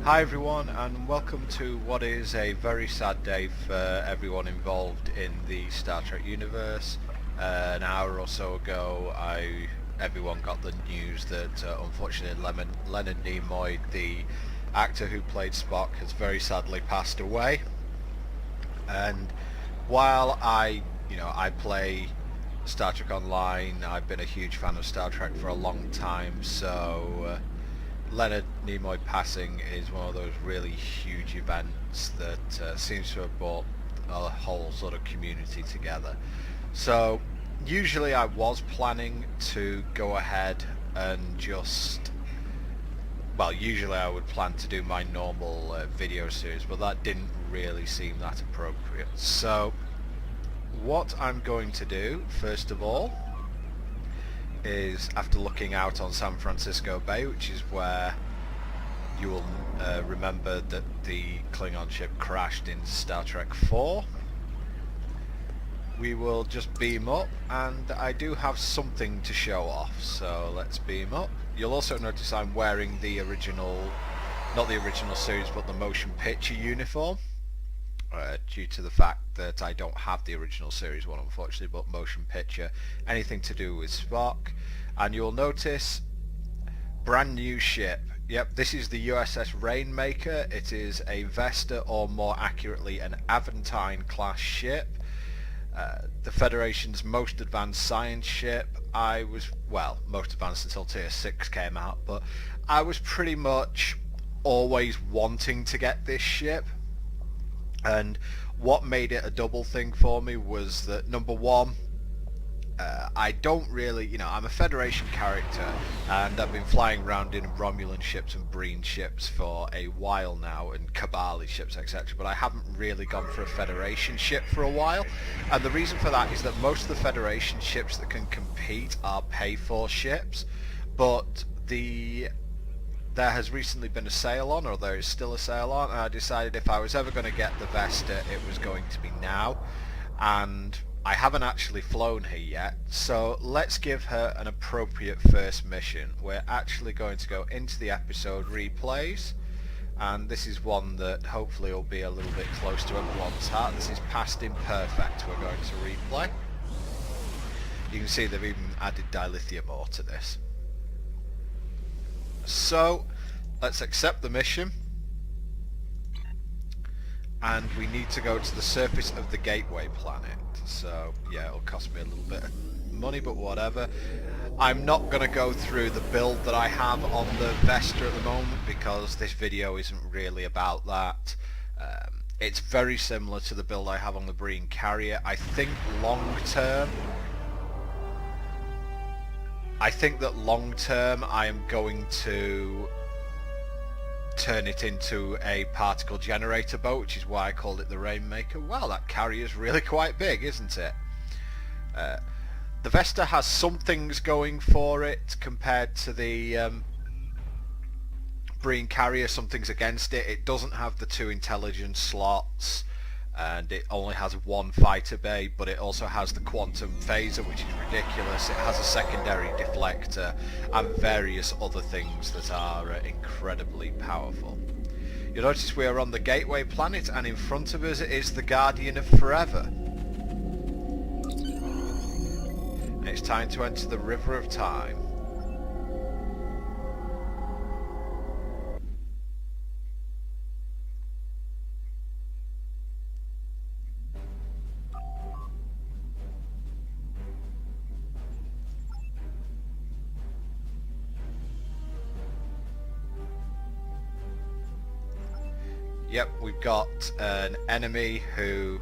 Hi everyone, and welcome to what is a very sad day for everyone involved in the Star Trek universe. An hour or so ago everyone got the news that unfortunately Leonard Nimoy, the actor who played Spock, has very sadly passed away. And while I play Star Trek Online, I've been a huge fan of Star Trek for a long time, so Leonard Nimoy passing is one of those really huge events that seems to have brought a whole sort of community together. So usually I was planning to go ahead and usually I would plan to do my normal video series, but that didn't really seem that appropriate. So what I'm going to do, first of all, is after looking out on San Francisco Bay, which is where you will remember that the Klingon ship crashed in Star Trek 4, we will just beam up, and I do have something to show off, so let's beam up. You'll also notice I'm wearing the original, not the original series, but the motion picture uniform, due to the fact that I don't have the original series one, unfortunately, but motion picture, anything to do with Spock. And you'll notice brand new ship. Yep, this is the USS Rainmaker. It is a Vesta, or more accurately an Aventine class ship, the Federation's most advanced science ship. Most advanced until Tier 6 came out, but I was pretty much always wanting to get this ship. And what made it a double thing for me was that, number one, I don't really, I'm a Federation character, and I've been flying around in Romulan ships and Breen ships for a while now, and Kabali ships, etc., but I haven't really gone for a Federation ship for a while. And the reason for that is that most of the Federation ships that can compete are pay-for ships, but there has recently been a sale on, or there is still a sale on, and I decided if I was ever going to get the Vesta, it was going to be now. And I haven't actually flown her yet, so let's give her an appropriate first mission. We're actually going to go into the episode replays, and this is one that hopefully will be a little bit close to everyone's heart. This is past Imperfect we're going to replay. You can see they've even added dilithium ore to this. So let's accept the mission, and we need to go to the surface of the Gateway planet. So yeah, it'll cost me a little bit of money, but whatever. I'm not going to go through the build that I have on the Vesta at the moment, because this video isn't really about that. It's very similar to the build I have on the Breen carrier. I think long term I am going to turn it into a particle generator boat, which is why I called it the Rainmaker. Wow, that carrier's really quite big, isn't it? The Vesta has some things going for it compared to the Breen carrier, some things against it. It doesn't have the 2 intelligence slots, and it only has 1 fighter bay, but it also has the quantum phaser, which is ridiculous. It has a secondary deflector and various other things that are incredibly powerful. You'll notice we are on the Gateway planet, and in front of us is the Guardian of Forever. And it's time to enter the River of Time. Yep, we've got an enemy who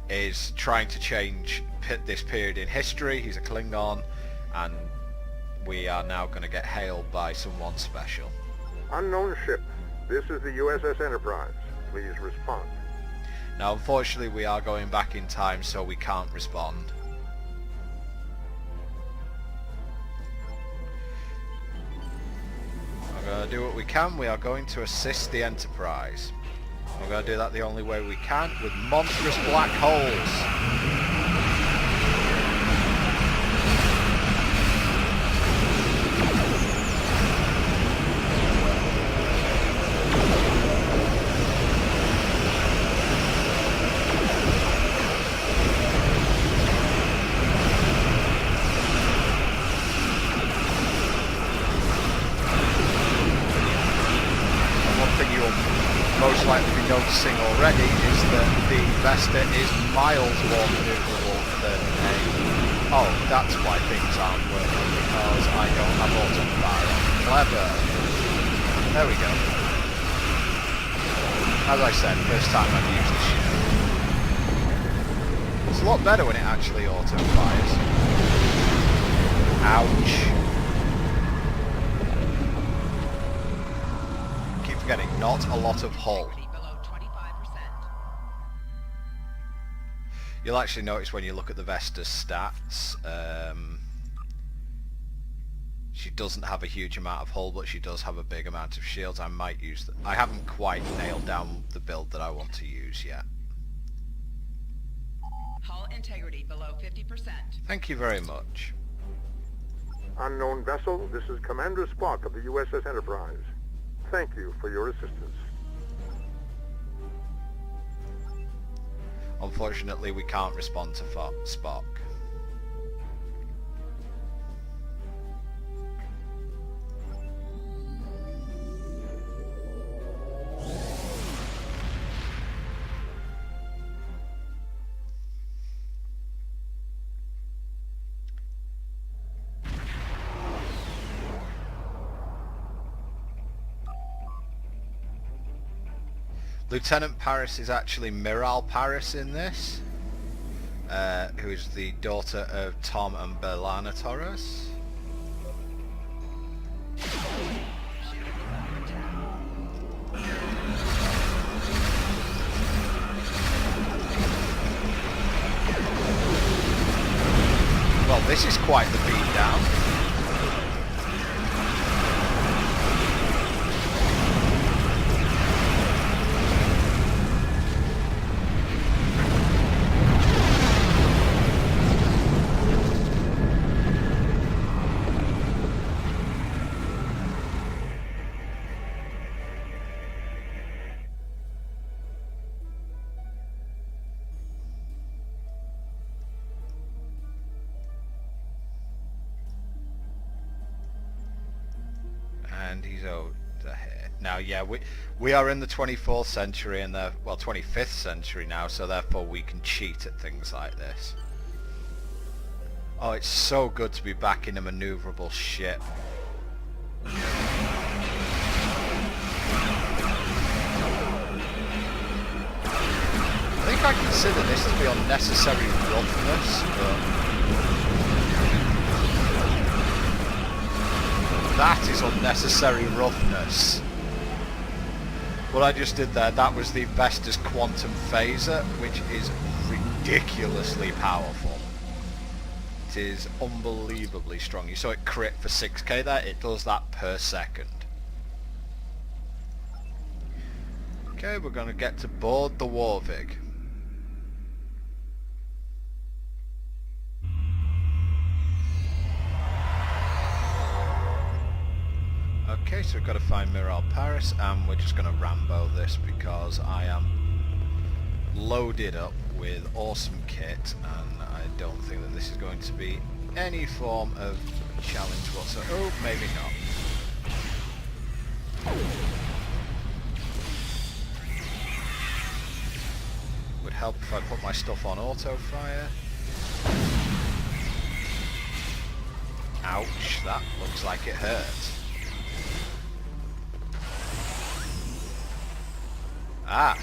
is trying to change this period in history. He's a Klingon, and we are now going to get hailed by someone special. Unknown ship. This is the USS Enterprise. Please respond. Now, unfortunately, we are going back in time, so we can't respond. We're going to do what we can. We are going to assist the Enterprise. We're going to do that the only way we can, with monstrous black holes. you'll most likely be noticing already is that the Vesta is miles more manoeuvrable than a... Oh, that's why things aren't working, because I don't have auto-fire. Clever. There we go. As I said, first time I've used the ship. It's a lot better when it actually auto-fires. Ouch. Keep forgetting, not a lot of hull. You'll actually notice when you look at the Vesta's stats, she doesn't have a huge amount of hull, but she does have a big amount of shields. I might use that. I haven't quite nailed down the build that I want to use yet. Hull integrity below 50%. Thank you very much. Unknown vessel, this is Commander Spock of the USS Enterprise. Thank you for your assistance. Unfortunately, we can't respond to Spock. Lieutenant Paris is actually Miral Paris in this, who is the daughter of Tom and Belana Torres. Well, this is quite the beat down. And he's over here. Now, yeah, we are in the 24th century and the, well, 25th century now, so therefore we can cheat at things like this. Oh, it's so good to be back in a maneuverable ship. I think I consider this to be unnecessary roughness, but... That is unnecessary roughness. What I just did there, that was the Vesta's quantum phaser, which is ridiculously powerful. It is unbelievably strong. You saw it crit for 6k there, it does that per second. Okay, we're going to get to board the Warvig. Okay, so we've got to find Miral Paris, and we're just going to Rambo this because I am loaded up with awesome kit, and I don't think that this is going to be any form of challenge whatsoever. Oh, maybe not. Would help if I put my stuff on auto fire. Ouch, that looks like it hurt. Ah,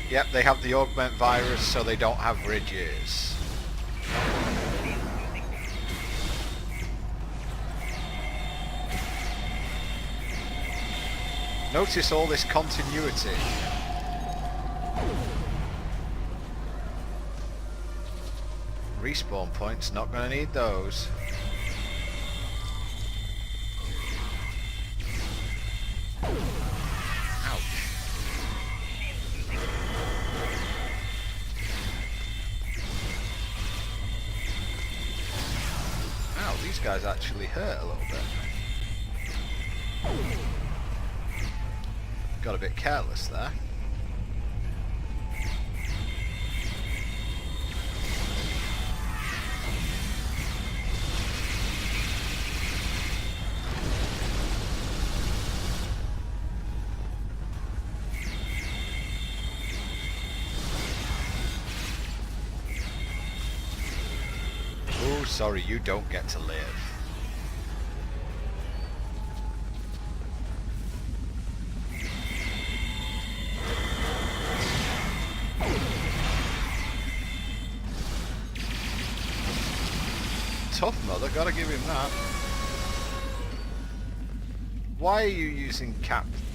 yep, they have the augment virus, so they don't have ridges. Notice all this continuity. Respawn points, not going to need those. These guys actually hurt a little bit. Got a bit careless there. Sorry, you don't get to live. Tough mother, gotta give him that. Why are you using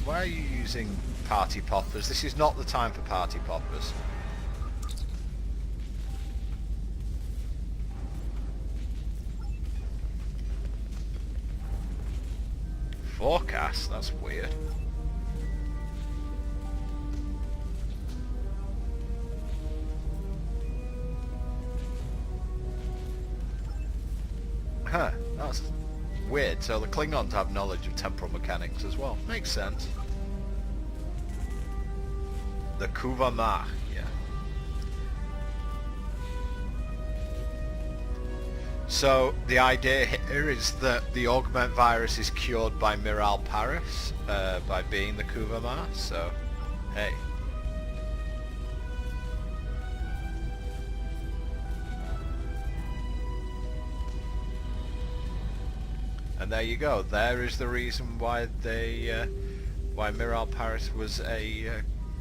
Why are you using party poppers? This is not the time for party poppers. Forecast? That's weird. Huh, that's weird. So the Klingons have knowledge of temporal mechanics as well. Makes sense. The Kuvamar, yeah. So the idea here is that the augment virus is cured by Miral Paris, by being the Kuvamar, so hey. And there you go. There is the reason why why Miral Paris was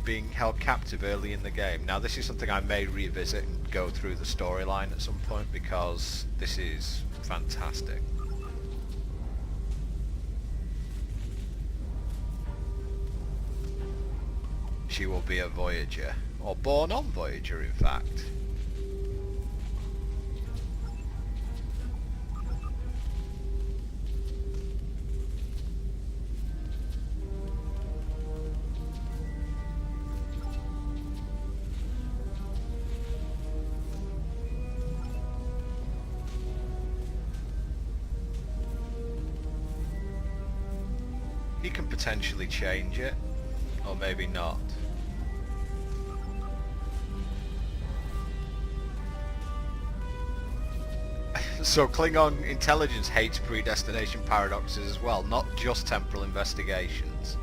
being held captive early in the game. Now this is something I may revisit and go through the storyline at some point because this is fantastic. She will be a Voyager, or born on Voyager in fact. He can potentially change it, or maybe not. So Klingon intelligence hates predestination paradoxes as well, not just temporal investigations.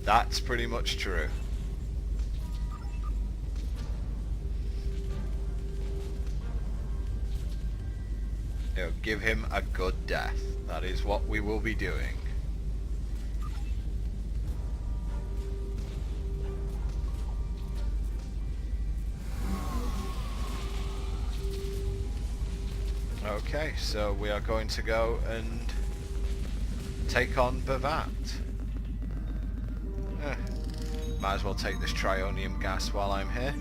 That's pretty much true. You know, give him a good death. That is what we will be doing. Okay, so we are going to go and take on Bavat. Might as well take this trionium gas while I'm here.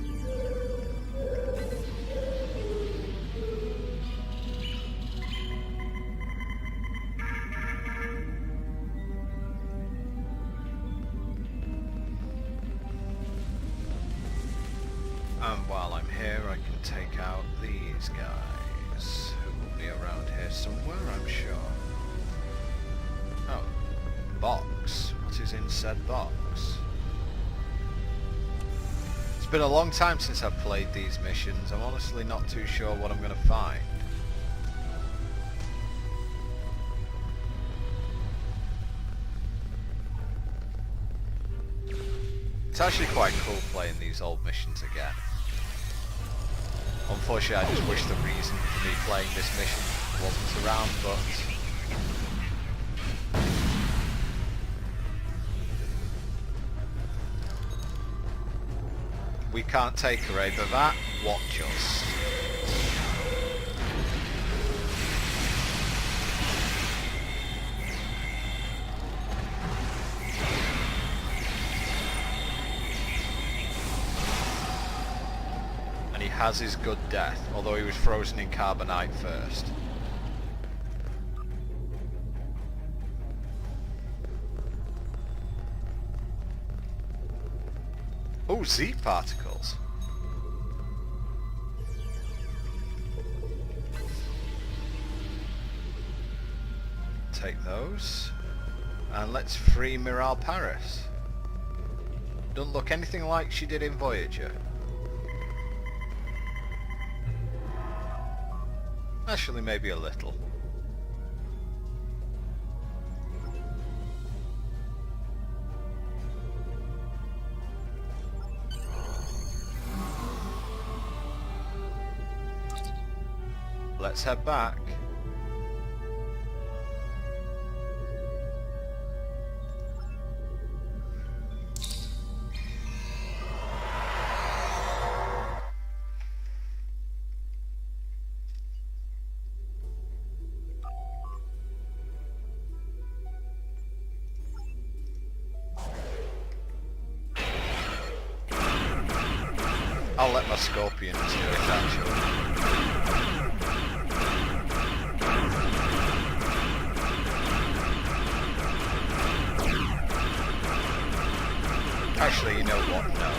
And while I'm here I can take out these guys, who will be around here somewhere I'm sure. Oh, box. What is in said box? It's been a long time since I've played these missions. I'm honestly not too sure what I'm going to find. It's actually quite cool playing these old missions again. Unfortunately, I just wish the reason for me playing this mission wasn't around, but we can't take her, eh, Bavat? Watch us. And he has his good death, although he was frozen in carbonite first. Oh, Z particles. Take those. And let's free Miral Paris. Doesn't look anything like she did in Voyager. Actually, maybe a little. Let's head back. I'll let my scorpions do it actually. Actually, you know what? No.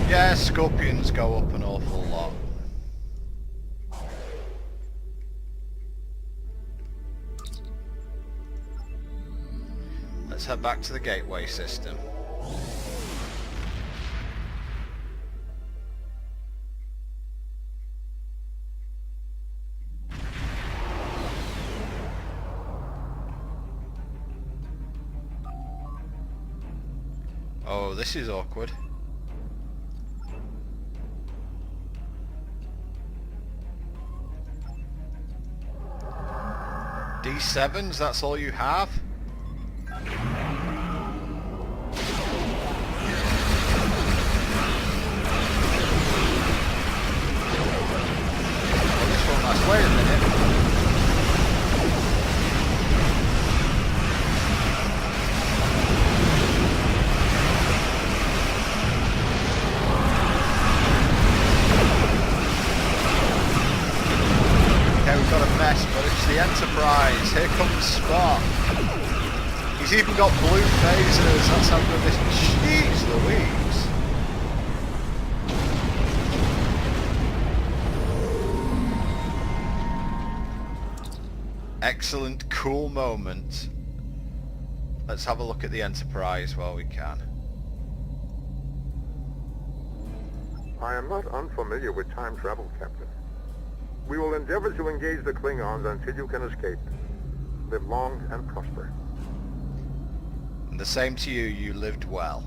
Yeah, scorpions go up an awful lot. Let's head back to the gateway system. Oh, this is awkward. D7s, that's all you have? Well, this one last. Wait a minute. We've got a mess, but it's the Enterprise. Here comes Spock. He's even got blue phasers. That's how good this is. Jeez Louise. Excellent, cool moment. Let's have a look at the Enterprise while we can. I am not unfamiliar with time travel, Captain. We will endeavor to engage the Klingons until you can escape. Live long and prosper. And the same to you, you lived well.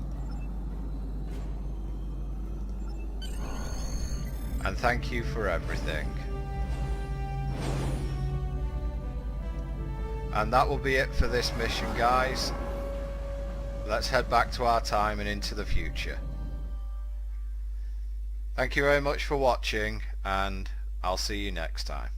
And thank you for everything. And that will be it for this mission, guys. Let's head back to our time and into the future. Thank you very much for watching, and I'll see you next time.